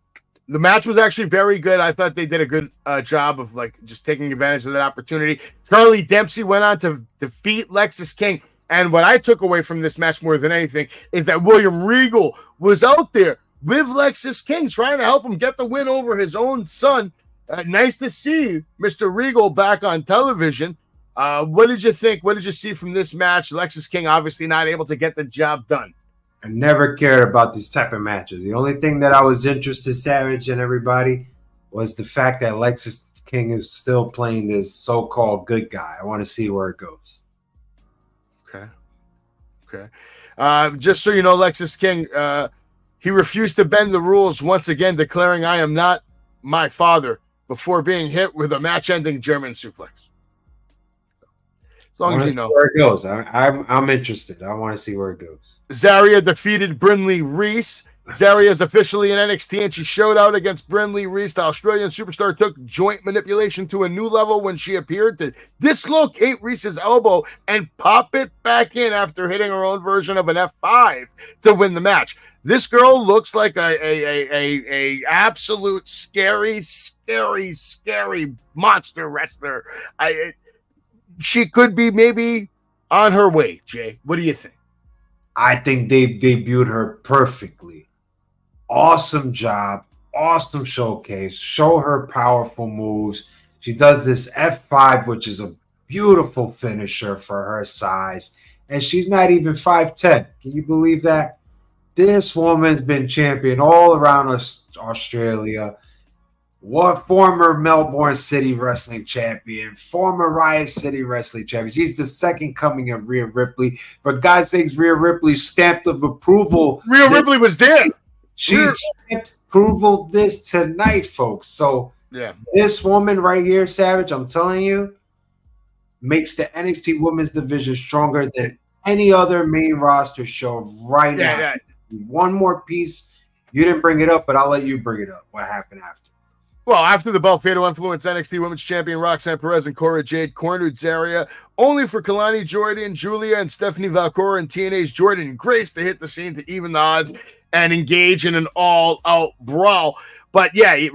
[SPEAKER 1] The match was actually very good. I thought they did a good job of like just taking advantage of that opportunity. Charlie Dempsey went on to defeat Lexis King. And what I took away from this match more than anything is that William Regal was out there with Lexis King trying to help him get the win over his own son. Nice to see Mr. Regal back on television. What did you think? What did you see from this match? Lexis King obviously not able to get the job done.
[SPEAKER 2] I never cared about these type of matches. The only thing that I was interested, Savage and everybody, was the fact that Lexis King is still playing this so-called good guy. I want to see where it goes.
[SPEAKER 1] Okay. Just so you know, Lexis King, he refused to bend the rules once again, declaring, "I am not my father," before being hit with a match-ending German suplex. As long as you know
[SPEAKER 2] where it goes. I'm interested. I want to see where it goes.
[SPEAKER 1] Zaria defeated Brynlee Reese. Zaria is officially in NXT, and she showed out against Brynlee Reese. The Australian superstar took joint manipulation to a new level when she appeared to dislocate Reese's elbow and pop it back in after hitting her own version of an F5 to win the match. This girl looks like a absolute scary monster wrestler. She could be maybe on her way, Jay. What do you think?
[SPEAKER 2] I think they debuted her perfectly. Awesome job. Awesome showcase. Show her powerful moves. She does this F5, which is a beautiful finisher for her size. And she's not even 5'10". Can you believe that? This woman's been champion all around Australia. Former Melbourne City Wrestling Champion, former Riot City Wrestling Champion. She's the second coming of Rhea Ripley. For God's sakes, Rhea Ripley's stamp of approval.
[SPEAKER 1] Rhea Ripley was there.
[SPEAKER 2] She stamped approval this tonight, folks. So
[SPEAKER 1] yeah,
[SPEAKER 2] this woman right here, Savage, I'm telling you, makes the NXT Women's Division stronger than any other main roster show right now.
[SPEAKER 1] Yeah.
[SPEAKER 2] One more piece. You didn't bring it up, but I'll let you bring it up. What happened after?
[SPEAKER 1] Well, after the belt, Fatal Influence NXT Women's Champion Roxanne Perez and Cora Jade cornered Zaria, only for Kalani Jordan, Julia, and Stephanie Valcora and TNA's Jordan Grace to hit the scene to even the odds and engage in an all-out brawl. But yeah,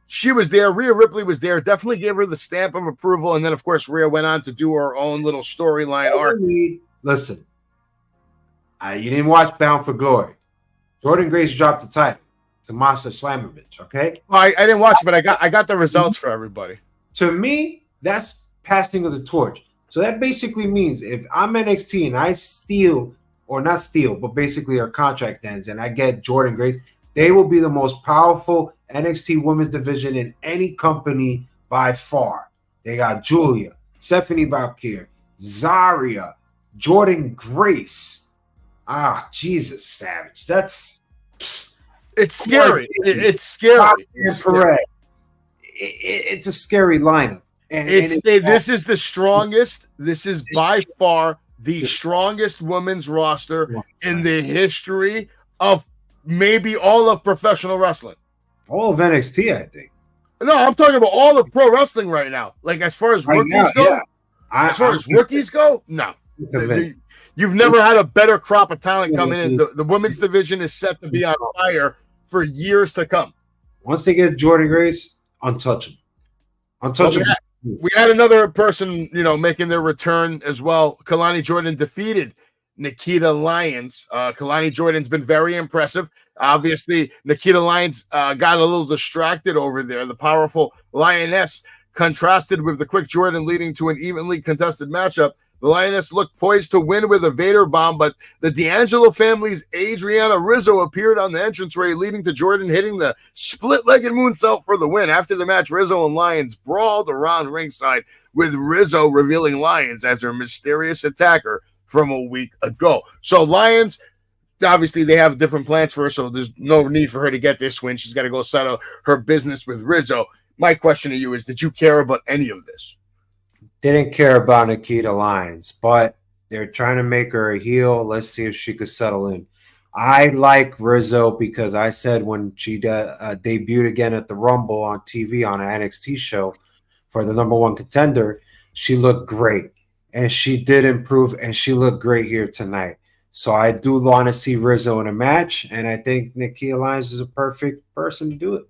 [SPEAKER 1] she was there. Rhea Ripley was there. Definitely gave her the stamp of approval. And then, of course, Rhea went on to do her own little storyline arc.
[SPEAKER 2] Listen, you didn't watch Bound for Glory. Jordan Grace dropped the title to Master Slamovich, okay?
[SPEAKER 1] Well, I didn't watch it, but I got the results for everybody.
[SPEAKER 2] To me, that's passing of the torch. So that basically means if I'm NXT and I steal, or not steal, but basically our contract ends and I get Jordan Grace, they will be the most powerful NXT women's division in any company by far. They got Julia, Stephanie Valkyrie, Zaria, Jordan Grace. Ah, Jesus, Savage.
[SPEAKER 1] It's scary. It's scary.
[SPEAKER 2] It's a scary lineup.
[SPEAKER 1] This is the strongest. This is by far the strongest women's roster in the history of maybe all of professional wrestling.
[SPEAKER 2] All of NXT, I think.
[SPEAKER 1] No, I'm talking about all of pro wrestling right now. Like as far as rookies go,
[SPEAKER 2] yeah.
[SPEAKER 1] as far as rookies go, no. You've never had a better crop of talent coming in. The women's division is set to be on fire for years to come.
[SPEAKER 2] Once they get Jordan Grace, untouchable. Untouchable.
[SPEAKER 1] we had another person, making their return as well. Kalani Jordan defeated Nikita Lyons. Kalani Jordan's been very impressive. Obviously, Nikita Lyons got a little distracted over there. The powerful Lioness contrasted with the quick Jordan, leading to an evenly contested matchup. The Lioness looked poised to win with a Vader bomb, but the D'Angelo family's Adriana Rizzo appeared on the entranceway, leading to Jordan hitting the split-legged moonsault for the win. After the match, Rizzo and Lyons brawled around ringside, with Rizzo revealing Lyons as her mysterious attacker from a week ago. So Lyons, obviously they have different plans for her, so there's no need for her to get this win. She's got to go settle her business with Rizzo. My question to you is, did you care about any of this?
[SPEAKER 2] Didn't care about Nikita Lyons, but they're trying to make her a heel. Let's see if she could settle in. I like Rizzo because I said when she debuted again at the Rumble on TV on an NXT show for the #1 contender, she looked great. And she did improve, and she looked great here tonight. So I do want to see Rizzo in a match, and I think Nikita Lyons is a perfect person to do it.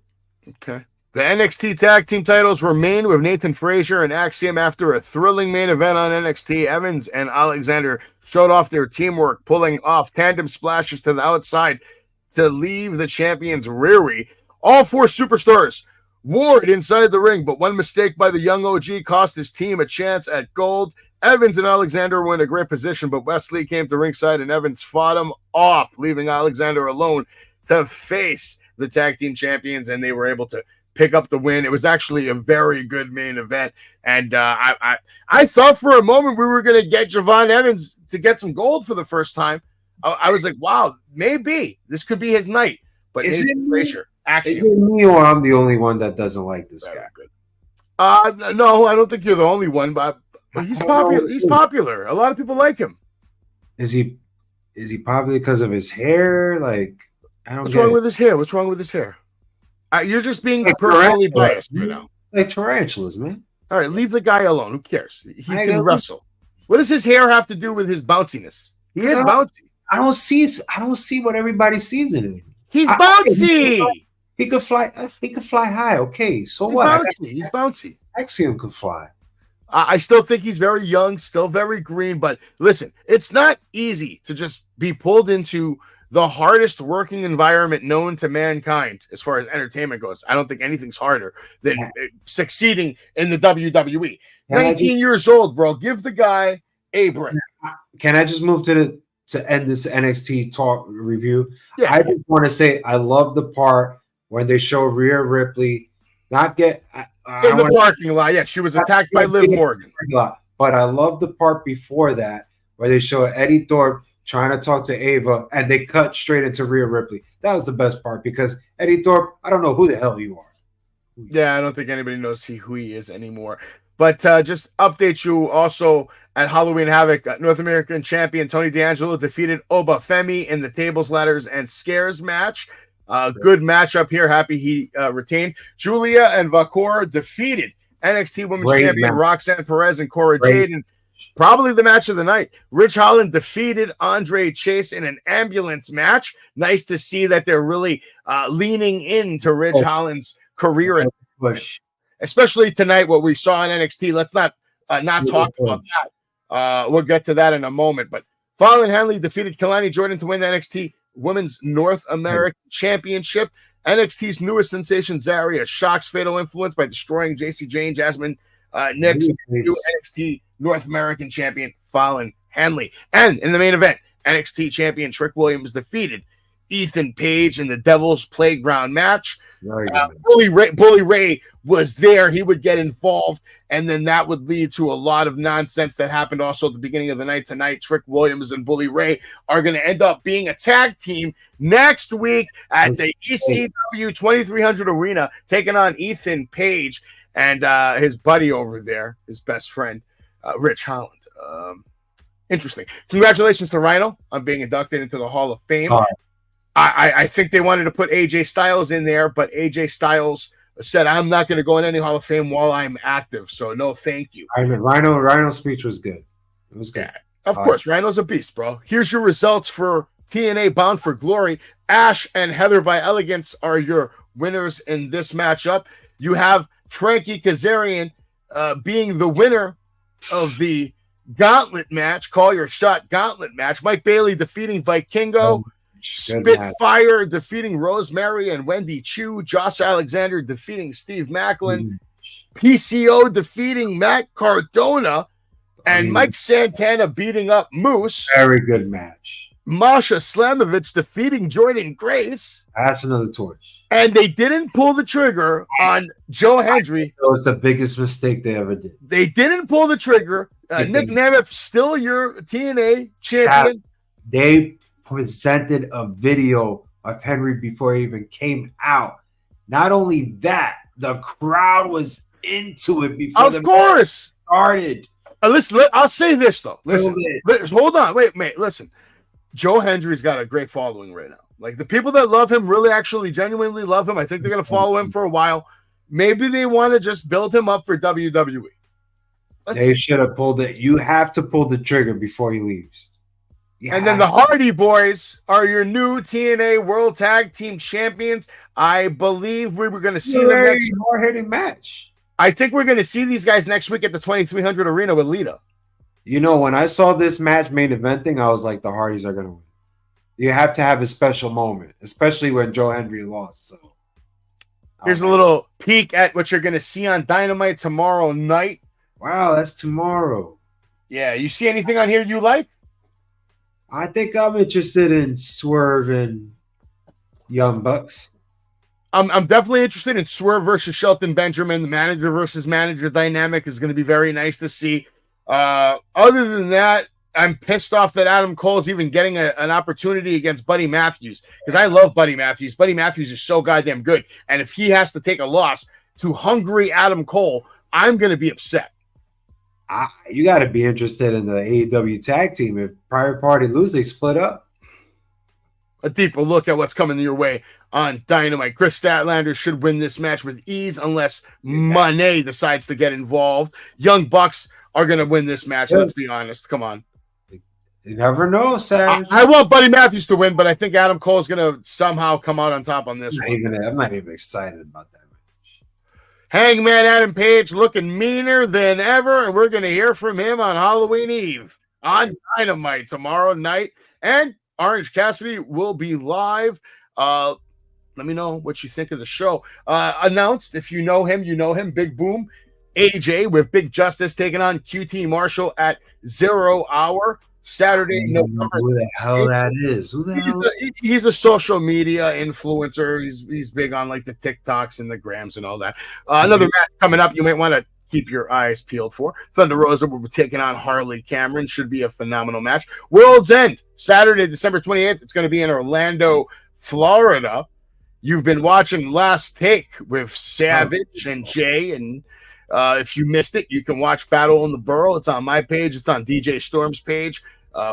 [SPEAKER 1] Okay. The NXT Tag Team titles remain with Nathan Frazier and Axiom after a thrilling main event on NXT. Evans and Alexander showed off their teamwork, pulling off tandem splashes to the outside to leave the champions weary. All four superstars warred inside the ring, but one mistake by the young OG cost his team a chance at gold. Evans and Alexander were in a great position, but Wesley came to ringside and Evans fought him off, leaving Alexander alone to face the tag team champions, and they were able to pick up the win. It was actually a very good main event, and I thought for a moment we were going to get Javon Evans to get some gold for the first time. I was like, wow, maybe this could be his night. But
[SPEAKER 2] is it
[SPEAKER 1] Frazier,
[SPEAKER 2] Axiom. Is it me or I'm the only one that doesn't like this guy?
[SPEAKER 1] Good. No, I don't think you're the only one, but he's popular. He's popular. A lot of people like him.
[SPEAKER 2] Is he popular because of his hair? Like, I don't.
[SPEAKER 1] What's wrong with his hair? What's wrong with his hair? You're just being personally biased right now.
[SPEAKER 2] Like tarantulas, man.
[SPEAKER 1] All right, leave the guy alone. Who cares? He can wrestle. What does his hair have to do with his bounciness? He is bouncy.
[SPEAKER 2] I don't see what everybody sees in him.
[SPEAKER 1] He's bouncy.
[SPEAKER 2] He could fly. He could fly high. Okay, so
[SPEAKER 1] he's
[SPEAKER 2] what?
[SPEAKER 1] Bouncy. He's bouncy.
[SPEAKER 2] Axiom can fly.
[SPEAKER 1] I still think he's very young, still very green. But listen, it's not easy to just be pulled into the hardest working environment known to mankind as far as entertainment goes. I don't think anything's harder than succeeding in the WWE. 19 years old, bro. Give the guy a break.
[SPEAKER 2] Can I just move to end this NXT talk review?
[SPEAKER 1] Yeah.
[SPEAKER 2] I just want to say I love the part when they show Rhea Ripley not get
[SPEAKER 1] in the parking lot. Yeah, she was attacked by Liv Morgan.
[SPEAKER 2] But I love the part before that where they show Eddie Thorpe trying to talk to Ava, and they cut straight into Rhea Ripley. That was the best part because Eddie Thorpe, I don't know who the hell you are.
[SPEAKER 1] Yeah, I don't think anybody knows who he is anymore. But just update you also at Halloween Havoc, North American champion Tony D'Angelo defeated Oba Femi in the tables, ladders, and scares match. Good matchup here. Happy he retained. Julia and Vakor defeated NXT Women's Champion Roxanne Perez and Cora Jade. And probably the match of the night. Rich Holland defeated Andre Chase in an ambulance match. Nice to see that they're really leaning into Rich Holland's career. Especially tonight, what we saw in NXT. Let's not talk about that. We'll get to that in a moment. But Fallon Henley defeated Kalani Jordan to win the NXT Women's North American Championship. NXT's newest sensation, Zaria, shocks Fatal Influence by destroying JC Jane, Jasmine Nix, new NXT North American Champion Fallon Henley. And in the main event, NXT Champion Trick Williams defeated Ethan Page in the Devil's Playground match. Bully Ray was there. He would get involved, and then that would lead to a lot of nonsense that happened also at the beginning of the night tonight. Trick Williams and Bully Ray are going to end up being a tag team next week at the ECW 2300 Arena, taking on Ethan Page and his buddy over there, his best friend, Rich Holland. Interesting. Congratulations to Rhino on being inducted into the Hall of Fame. I think they wanted to put AJ Styles in there, but AJ Styles said, I'm not going to go in any Hall of Fame while I'm active. So no, thank you.
[SPEAKER 2] I mean, Rhino's speech was good. It was good.
[SPEAKER 1] Yeah, of course, Rhino's a beast, bro. Here's your results for TNA Bound for Glory. Ash and Heather by Elegance are your winners in this matchup. You have Frankie Kazarian being the winner of the gauntlet match, call your shot gauntlet match. Mike Bailey defeating Vikingo. Spitfire defeating Rosemary and Wendy Chu. Josh Alexander defeating Steve Macklin. PCO defeating Matt Cardona. And Mike Santana beating up Moose.
[SPEAKER 2] Very good match.
[SPEAKER 1] Masha Slamovich defeating Jordan Grace.
[SPEAKER 2] That's another torch.
[SPEAKER 1] And they didn't pull the trigger on Joe Hendry.
[SPEAKER 2] That was the biggest mistake they ever did.
[SPEAKER 1] They didn't pull the trigger. Nick Nemeth, still your TNA champion.
[SPEAKER 2] They presented a video of Henry before he even came out. Not only that, the crowd was into it before
[SPEAKER 1] of course
[SPEAKER 2] started.
[SPEAKER 1] Listen, I'll say this though. Listen, hold on, wait, mate. Listen, Joe Hendry's got a great following right now. Like the people that love him, really, actually, genuinely love him. I think they're gonna follow him for a while. Maybe they want to just build him up for WWE.
[SPEAKER 2] They should have pulled it. You have to pull the trigger before he leaves.
[SPEAKER 1] And then the Hardy Boys are your new TNA World Tag Team Champions. I believe we were going to see them next
[SPEAKER 2] hard-hitting match.
[SPEAKER 1] I think we're going to see these guys next week at the 2300 Arena with Lita.
[SPEAKER 2] You know, when I saw this match main eventing, I was like, the Hardys are going to win. You have to have a special moment, especially when Joe Hendry lost. So
[SPEAKER 1] here's a little peek at what you're going to see on Dynamite tomorrow night.
[SPEAKER 2] Wow, that's tomorrow.
[SPEAKER 1] Yeah, you see anything on here you like?
[SPEAKER 2] I think I'm interested in Swerve and Young Bucks.
[SPEAKER 1] I'm definitely interested in Swerve versus Shelton Benjamin. The manager versus manager dynamic is going to be very nice to see. Other than that, I'm pissed off that Adam Cole's even getting an opportunity against Buddy Matthews because I love Buddy Matthews. Buddy Matthews is so goddamn good. And if he has to take a loss to hungry Adam Cole, I'm going to be upset.
[SPEAKER 2] You got to be interested in the AEW tag team. If Private Party lose, they split up.
[SPEAKER 1] A deeper look at what's coming your way on Dynamite. Chris Statlander should win this match with ease unless Monet decides to get involved. Young Bucks are going to win this match. Let's be honest. Come on.
[SPEAKER 2] You never know, Savage.
[SPEAKER 1] I want Buddy Matthews to win, but I think Adam Cole is going to somehow come out on top on this one.
[SPEAKER 2] I'm not even excited about that.
[SPEAKER 1] Hangman Adam Page looking meaner than ever, and we're going to hear from him on Halloween Eve on Dynamite tomorrow night. And Orange Cassidy will be live. Let me know what you think of the show. Announced, if you know him, Big Boom. AJ with Big Justice taking on QT Marshall at 0 hour. Saturday, November.
[SPEAKER 2] Who the hell that is? Who the hell?
[SPEAKER 1] He's a social media influencer. He's big on like the TikToks and the Grams and all that. Another match coming up you might want to keep your eyes peeled for. Thunder Rosa will be taking on Harley Cameron. Should be a phenomenal match. World's End, Saturday, December 28th. It's going to be in Orlando, Florida. You've been watching Last Take with Savage and Jay, and if you missed it, you can watch Battle in the Borough. It's on my page. It's on DJ Storm's page.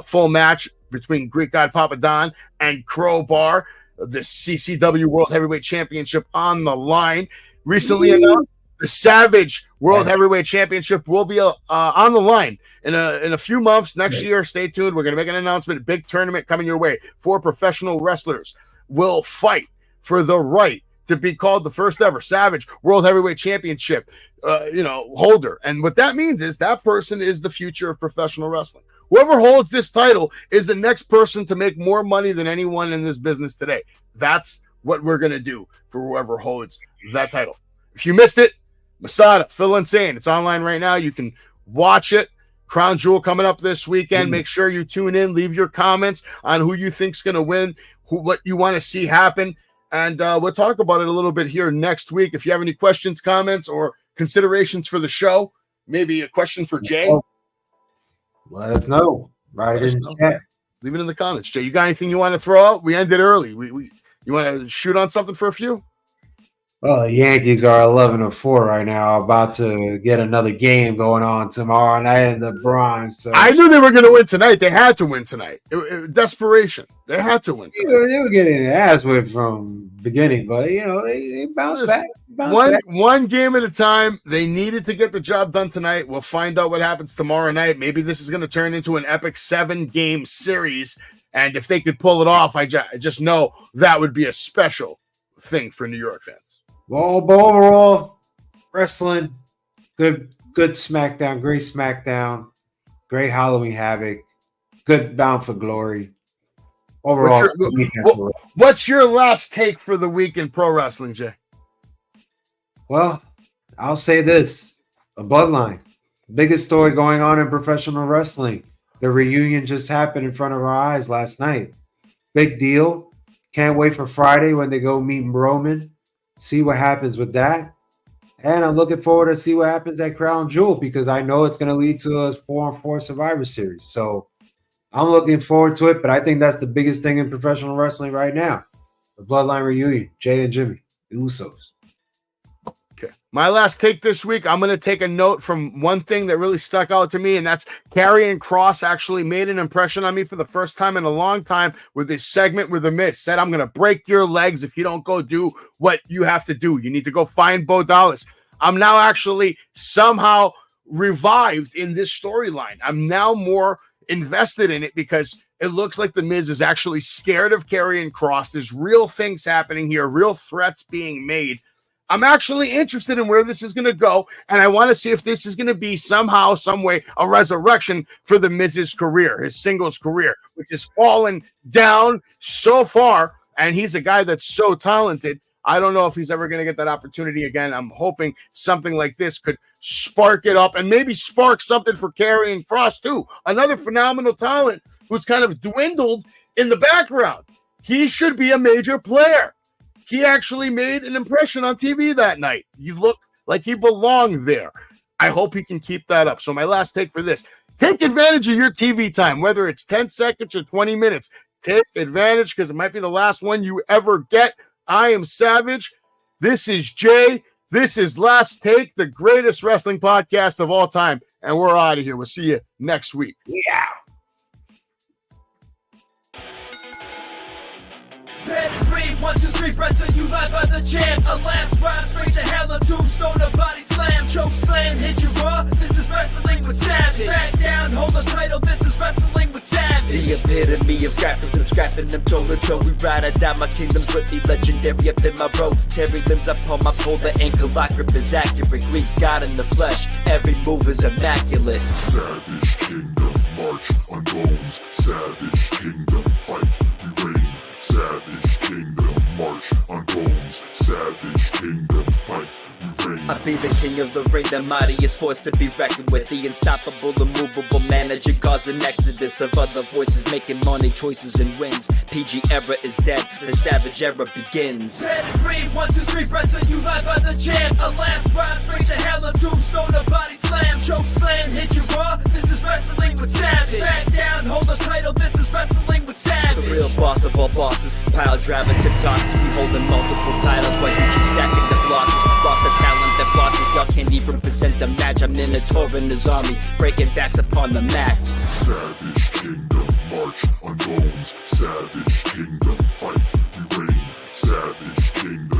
[SPEAKER 1] Full match between Greek God Papa Don and Crowbar. The CCW World Heavyweight Championship on the line. Recently announced, the Savage World Heavyweight Championship will be on the line in a few months next year. Stay tuned. We're going to make an announcement. A big tournament coming your way. 4 professional wrestlers will fight for the right to be called the first ever Savage World Heavyweight Championship holder. And what that means is that person is the future of professional wrestling. Whoever holds this title is the next person to make more money than anyone in this business today. That's what we're going to do for whoever holds that title. If you missed it, Masada, Phil Insane. It's online right now. You can watch it. Crown Jewel coming up this weekend. Make sure you tune in. Leave your comments on who you think's going to win, what you want to see happen. And we'll talk about it a little bit here next week. If you have any questions, comments, or considerations for the show, maybe a question for Jay,
[SPEAKER 2] let us know. Write it in the chat.
[SPEAKER 1] Leave it in the comments. Jay, you got anything you want to throw out? We ended early. You want to shoot on something for a few?
[SPEAKER 2] Well, the Yankees are 11-4 right now, about to get another game going on tomorrow night in the Bronx. So.
[SPEAKER 1] I knew they were going to win tonight. They had to win tonight. Desperation. They had to win tonight.
[SPEAKER 2] They were getting their ass whipped from beginning, but they bounced back.
[SPEAKER 1] One game at a time. They needed to get the job done tonight. We'll find out what happens tomorrow night. Maybe this is going to turn into an epic 7-game series. And if they could pull it off, I just know that would be a special thing for New York fans.
[SPEAKER 2] Well, but overall, wrestling, good Good SmackDown, great SmackDown, great Halloween Havoc, good Bound for Glory. Overall,
[SPEAKER 1] what's your last take for the week in pro wrestling, Jay?
[SPEAKER 2] Well, I'll say this: a bloodline, the biggest story going on in professional wrestling. The reunion just happened in front of our eyes last night. Big deal. Can't wait for Friday when they go meet Roman. See what happens with that. And I'm looking forward to see what happens at Crown Jewel because I know it's going to lead to a 4-on-4 Survivor Series. So I'm looking forward to it, but I think that's the biggest thing in professional wrestling right now. The Bloodline reunion, Jay and Jimmy, the Usos.
[SPEAKER 1] Okay. My last take this week, I'm going to take a note from one thing that really stuck out to me, and that's Karrion Kross actually made an impression on me for the first time in a long time with this segment where The Miz said, I'm going to break your legs if you don't go do what you have to do. You need to go find Bo Dallas. I'm now actually somehow revived in this storyline. I'm now more invested in it because it looks like The Miz is actually scared of Karrion Kross. There's real things happening here, real threats being made. I'm actually interested in where this is going to go, and I want to see if this is going to be somehow, some way, a resurrection for The Miz's career, his singles career, which has fallen down so far, and he's a guy that's so talented. I don't know if he's ever going to get that opportunity again. I'm hoping something like this could spark it up and maybe spark something for Karrion Kross too. Another phenomenal talent who's kind of dwindled in the background. He should be a major player. He actually made an impression on TV that night. He looked like he belonged there. I hope he can keep that up. So my last take for this, take advantage of your TV time, whether it's 10 seconds or 20 minutes. Take advantage because it might be the last one you ever get. I am Savage. This is Jay. This is Last Take, the greatest wrestling podcast of all time. And we're out of here. We'll see you next week.
[SPEAKER 2] Yeah.
[SPEAKER 3] Pedigree, 1, 2, 3, wrestle you live by the champ. A last ride, straight to hell, a tombstone, a body slam. Choke slam, hit you raw, this is wrestling with Savage. Back down, hold the title, this is wrestling with Savage. The epitome of scrapping them toe to toe. We ride or die, my kingdom's with me, legendary up in my road. Terry limbs up on my pole, the ankle lock grip is accurate. Greek God in the flesh, every move is immaculate.
[SPEAKER 4] Savage kingdom, march on bones. Savage kingdom, fight, we reign. Savage kingdom, march on bones. Savage kingdom, fight, we reign.
[SPEAKER 3] I be the king of the ring, the mightiest force to be reckoned with. The unstoppable, immovable manager, cause an exodus of other voices making money choices and wins. PG era is dead, the savage era begins. Pedigree, 1, 2, 3, wrestle you live by the champ. A last ride, straight to hell, a tombstone, a body slam. Choke slam, hit you raw, this is wrestling with Savage. Back down, hold the title, this is wrestling with Savage. The real boss of all bosses, pile drivers and tosses. We holding multiple titles, but you keep stacking the losses. Lost the talent that flosses, y'all can't even present the match. I'm in a tour in his army, breaking backs upon the mats.
[SPEAKER 4] Savage kingdom, march on bones. Savage kingdom, fight, we reign. Savage kingdom.